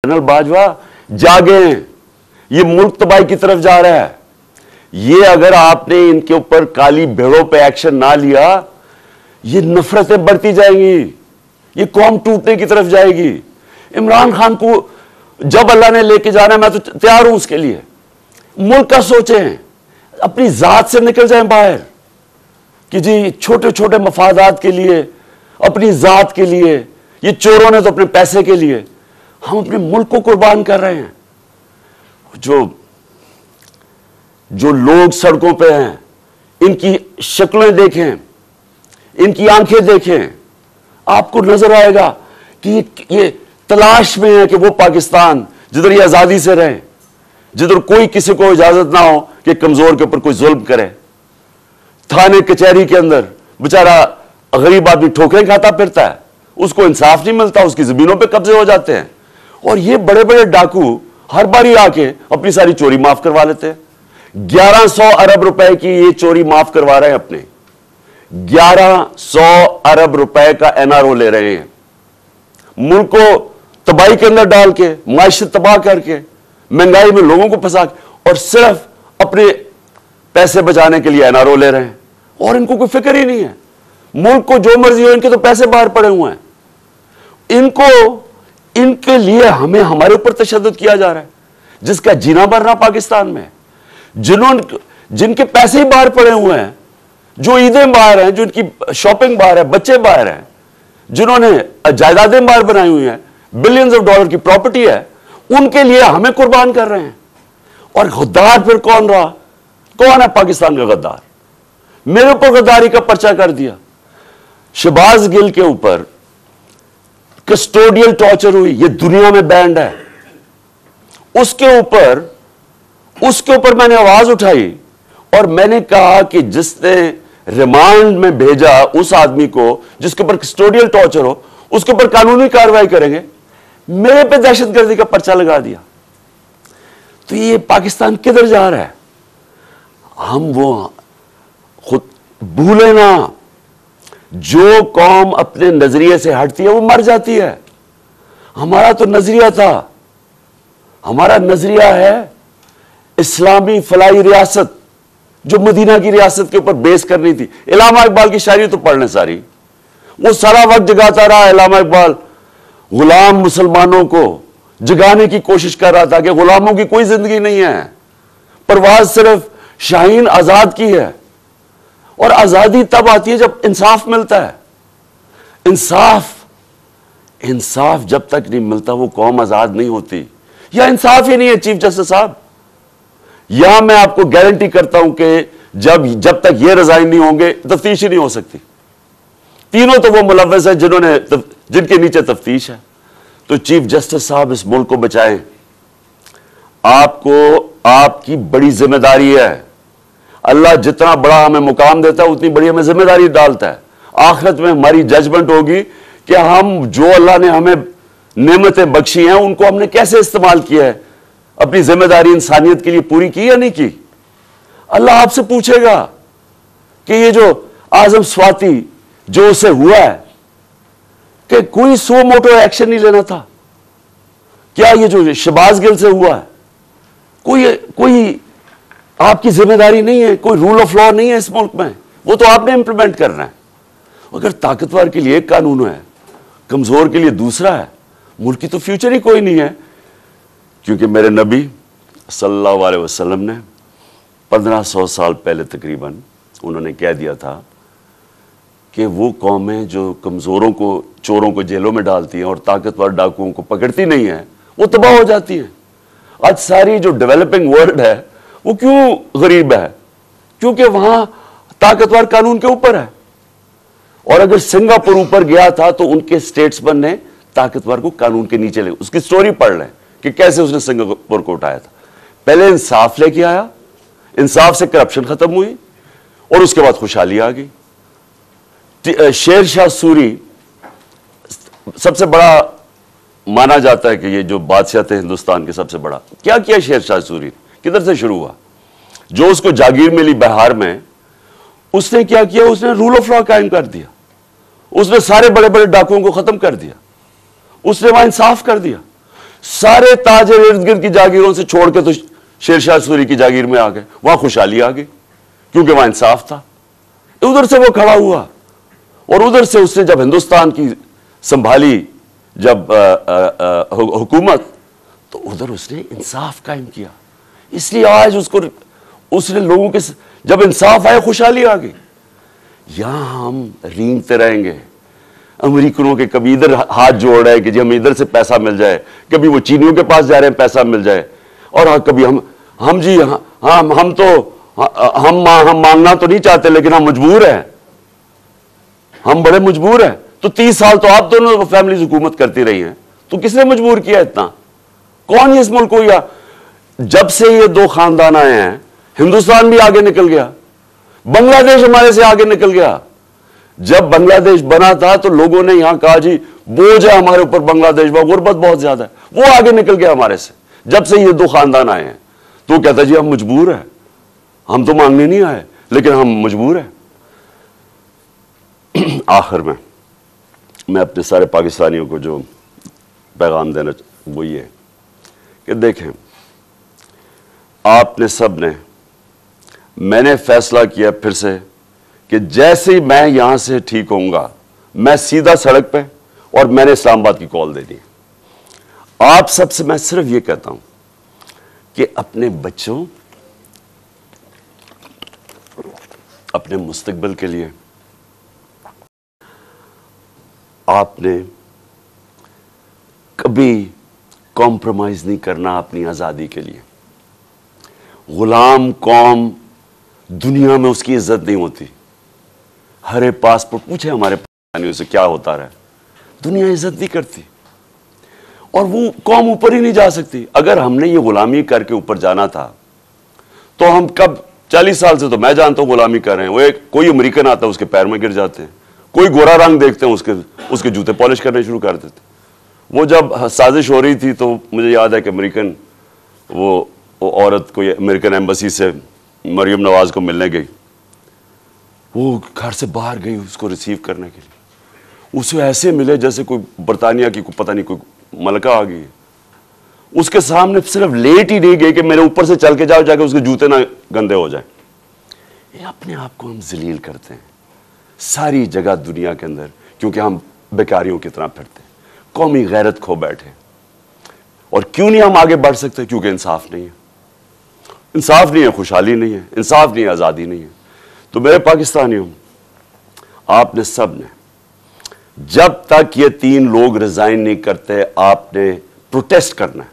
General Bajwa जागे, ये मुल्क तबाही की तरफ जा रहा है। ये अगर आपने इनके ऊपर काली भेड़ों पे एक्शन ना लिया, ये नफरतें बढ़ती जाएंगी, ये कौम टूटने की तरफ जाएगी। इमरान खान को जब अल्लाह ने लेके जाना है, मैं तो तैयार हूं उसके लिए। मुल्क का सोचें, अपनी जात से निकल जाएं बाहर कि जी छोटे छोटे मफादात के लिए, अपनी जात के लिए, ये चोरों ने तो अपने पैसे के लिए, हम अपने मुल्क को कुर्बान कर रहे हैं। जो लोग सड़कों पे हैं, इनकी शक्लें देखें, इनकी आंखें देखें, आपको नजर आएगा कि ये तलाश में है कि वो पाकिस्तान जिधर ये आजादी से रहे, जिधर कोई किसी को इजाजत ना हो कि कमजोर के ऊपर कोई जुल्म करे। थाने कचहरी के अंदर बेचारा गरीब आदमी ठोकरें खाता फिरता है, उसको इंसाफ नहीं मिलता, उसकी जमीनों पे कब्जे हो जाते हैं। और ये बड़े बड़े डाकू हर बारी आके अपनी सारी चोरी माफ करवा लेते हैं। 1100 अरब रुपए की ये चोरी माफ करवा रहे हैं अपने, 1100 अरब रुपए का एनआरओ ले रहे हैं, मुल्क को तबाही के अंदर डाल के, माइशत तबाह करके, महंगाई में लोगों को फंसा के, और सिर्फ अपने पैसे बचाने के लिए एनआरओ ले रहे हैं। और इनको कोई फिक्र ही नहीं है, मुल्क को जो मर्जी हो, इनके तो पैसे बाहर पड़े हुए हैं। इनके लिए हमें हमारे ऊपर तशद्दुद किया जा रहा है, जिसका जीना मरना पाकिस्तान में, जिनके पैसे ही बाहर पड़े हुए हैं, जो ईदें बाहर हैं, जो इनकी शॉपिंग बाहर है, बच्चे बाहर हैं, जिन्होंने जायदादें बाहर बनाई हुई हैं, बिलियंस ऑफ डॉलर की प्रॉपर्टी है, उनके लिए हमें कुर्बान कर रहे हैं। और गद्दार फिर कौन रहा? कौन है पाकिस्तान का गद्दार? मेरे ऊपर गद्दारी का पर्चा कर दिया, शहबाज गिल के ऊपर कस्टोडियल टॉर्चर हुई, ये दुनिया में बैंड है। उसके ऊपर मैंने आवाज उठाई और मैंने कहा कि जिसने रिमांड में भेजा उस आदमी को जिसके ऊपर कस्टोडियल टॉर्चर हो, उसके ऊपर कानूनी कार्रवाई करेंगे। मेरे पे दहशतगर्दी का पर्चा लगा दिया। तो ये पाकिस्तान किधर जा रहा है? हम वो खुद भूले ना, जो कौम अपने नजरिए से हटती है वो मर जाती है। हमारा तो नजरिया था, हमारा नजरिया है इस्लामी फलाई रियासत, जो मदीना की रियासत के ऊपर बेस करनी थी। इलामा इकबाल की शायरी तो पढ़ लें सारी, वो सारा वक्त जगाता रहा इलामा इकबाल, गुलाम मुसलमानों को जगाने की कोशिश कर रहा था कि गुलामों की कोई जिंदगी नहीं है, परवाज सिर्फ शाहीन आजाद की है। और आजादी तब आती है जब इंसाफ मिलता है। इंसाफ जब तक नहीं मिलता वो कौम आजाद नहीं होती। या इंसाफ ही नहीं है चीफ जस्टिस साहब। यहां मैं आपको गारंटी करता हूं कि जब तक ये रिजाइन नहीं होंगे तफ्तीश ही नहीं हो सकती। तीनों तो वो मुलव्वस है जिनके नीचे तफ्तीश है। तो चीफ जस्टिस साहब इस मुल्क को बचाएं, आपकी बड़ी जिम्मेदारी है। अल्लाह जितना बड़ा हमें मुकाम देता है उतनी बड़ी हमें जिम्मेदारी डालता है। आखिरत में हमारी जजमेंट होगी कि हम जो अल्लाह ने हमें नेमतें बख्शी हैं उनको हमने कैसे इस्तेमाल किया है, अपनी जिम्मेदारी इंसानियत के लिए पूरी की या नहीं की। अल्लाह आपसे पूछेगा कि ये जो आजम स्वाति जो उसे हुआ है कि कोई सो मोटो एक्शन नहीं लेना था, क्या ये जो शहबाज गिल से हुआ है कोई आपकी जिम्मेदारी नहीं है? कोई रूल ऑफ लॉ नहीं है इस मुल्क में, वो तो आपने इंप्लीमेंट करना है। अगर ताकतवर के लिए एक कानून है, कमजोर के लिए दूसरा है, मुल्क की तो फ्यूचर ही कोई नहीं है। क्योंकि मेरे नबी सल्लल्लाहु अलैहि वसल्लम ने 1500 साल पहले तकरीबन उन्होंने कह दिया था कि वो कौमें जो कमजोरों को, चोरों को जेलों में डालती हैं और ताकतवर डाकुओं को पकड़ती नहीं है, वो तबाह हो जाती हैं। आज सारी जो डेवलपिंग वर्ल्ड है वो क्यों गरीब है? क्योंकि वहां ताकतवर कानून के ऊपर है। और अगर सिंगापुर ऊपर गया था तो उनके स्टेट्समैन ने ताकतवर को कानून के नीचे ले, उसकी स्टोरी पढ़ लें कि कैसे उसने सिंगापुर को उठाया था। पहले इंसाफ लेके आया, इंसाफ से करप्शन खत्म हुई और उसके बाद खुशहाली आ गई। शेर शाह सूरी सबसे बड़ा माना जाता है कि ये जो बादशाह थे हिंदुस्तान के सबसे बड़ा, क्या किया शेर शाह सूरी? किधर से शुरू हुआ? जो उसको जागीर मिली बिहार में, उसने क्या किया? उसने रूल ऑफ लॉ कायम कर दिया, उसने सारे बड़े बड़े डाकुओं को खत्म कर दिया, उसने वहां इंसाफ कर दिया। सारे ताजर इर्द गिर्द की जागीरों से छोड़ के तो शेरशाह सूरी की जागीर में आ गए, वहां खुशहाली आ गई क्योंकि वहां इंसाफ था। उधर से वो खड़ा हुआ और उधर से उसने जब हिंदुस्तान की संभाली जब हुकूमत, तो उधर उसने इंसाफ कायम किया। इसलिए आज उसने लोगों के जब इंसाफ आया खुशहाली आ गई। यहां हम रींगते रहेंगे, अमेरिकनों के कभी इधर हाथ जोड़ रहे हैं कि जी हमें इधर से पैसा मिल जाए, कभी वो चीनियों के पास जा रहे हैं पैसा मिल जाए, और हाँ कभी हम जी हम मांगना तो नहीं चाहते लेकिन हम मजबूर हैं, हम बड़े मजबूर हैं। तो 30 साल तो आप दोनों फैमिलीज हुकूमत करती रही हैं, तो किसने मजबूर किया इतना? कौन है इस मुल्क को? या जब से ये दो खानदान आए हैं हिंदुस्तान भी आगे निकल गया, बांग्लादेश हमारे से आगे निकल गया। जब बांग्लादेश बना था तो लोगों ने यहां कहा जी बोझ है हमारे ऊपर बांग्लादेश में, गुर्बत बहुत ज्यादा है, वो आगे निकल गया हमारे से। जब से ये दो खानदान आए हैं तो कहता जी हम मजबूर हैं, हम तो मांगने नहीं आए लेकिन हम मजबूर हैं। आखिर में मैं अपने सारे पाकिस्तानियों को जो पैगाम देना वो ये है कि देखें, आपने सब ने, मैंने फैसला किया फिर से कि जैसे ही मैं यहां से ठीक होऊंगा मैं सीधा सड़क पे, और मैंने इस्लामाबाद की कॉल दे दी। आप सबसे मैं सिर्फ ये कहता हूं कि अपने बच्चों, अपने मुस्तकबिल के लिए आपने कभी कॉम्प्रोमाइज नहीं करना अपनी आजादी के लिए। गुलाम कौम दुनिया में उसकी इज्जत नहीं होती। हरे पासपोर्ट पूछे हमारे पाकिस्तानियों से क्या होता रहा, दुनिया इज्जत नहीं करती और वो कौम ऊपर ही नहीं जा सकती। अगर हमने ये गुलामी करके ऊपर जाना था तो हम कब 40 साल से तो मैं जानता हूं गुलामी कर रहे हैं। वो एक कोई अमेरिकन आता है उसके पैर में गिर जाते हैं, कोई गोरा रंग देखते हैं उसके जूते पॉलिश करने शुरू कर देते। वो जब साजिश हो रही थी तो मुझे याद है कि अमेरिकन वो औरत कोई अमेरिकन एम्बेसी से मरियम नवाज को मिलने गई, वो घर से बाहर गई उसको रिसीव करने के लिए। उसे ऐसे मिले जैसे कोई बरतानिया की पता नहीं कोई मलका आ गई। उसके सामने सिर्फ लेट ही नहीं गई कि मेरे ऊपर से चल के जाओ, जाके उसके जूते ना गंदे हो जाए। ये अपने आप को हम जलील करते हैं सारी जगह दुनिया के अंदर, क्योंकि हम बेकारियों की तरह फिरते हैं, कौमी गैरत खो बैठे। और क्यों नहीं हम आगे बढ़ सकते? क्योंकि इंसाफ नहीं है। इंसाफ नहीं है, खुशहाली नहीं है, इंसाफ नहीं है, आज़ादी नहीं है। तो मेरे पाकिस्तानियों, आपने सब ने जब तक ये 3 लोग रिजाइन नहीं करते आपने प्रोटेस्ट करना है।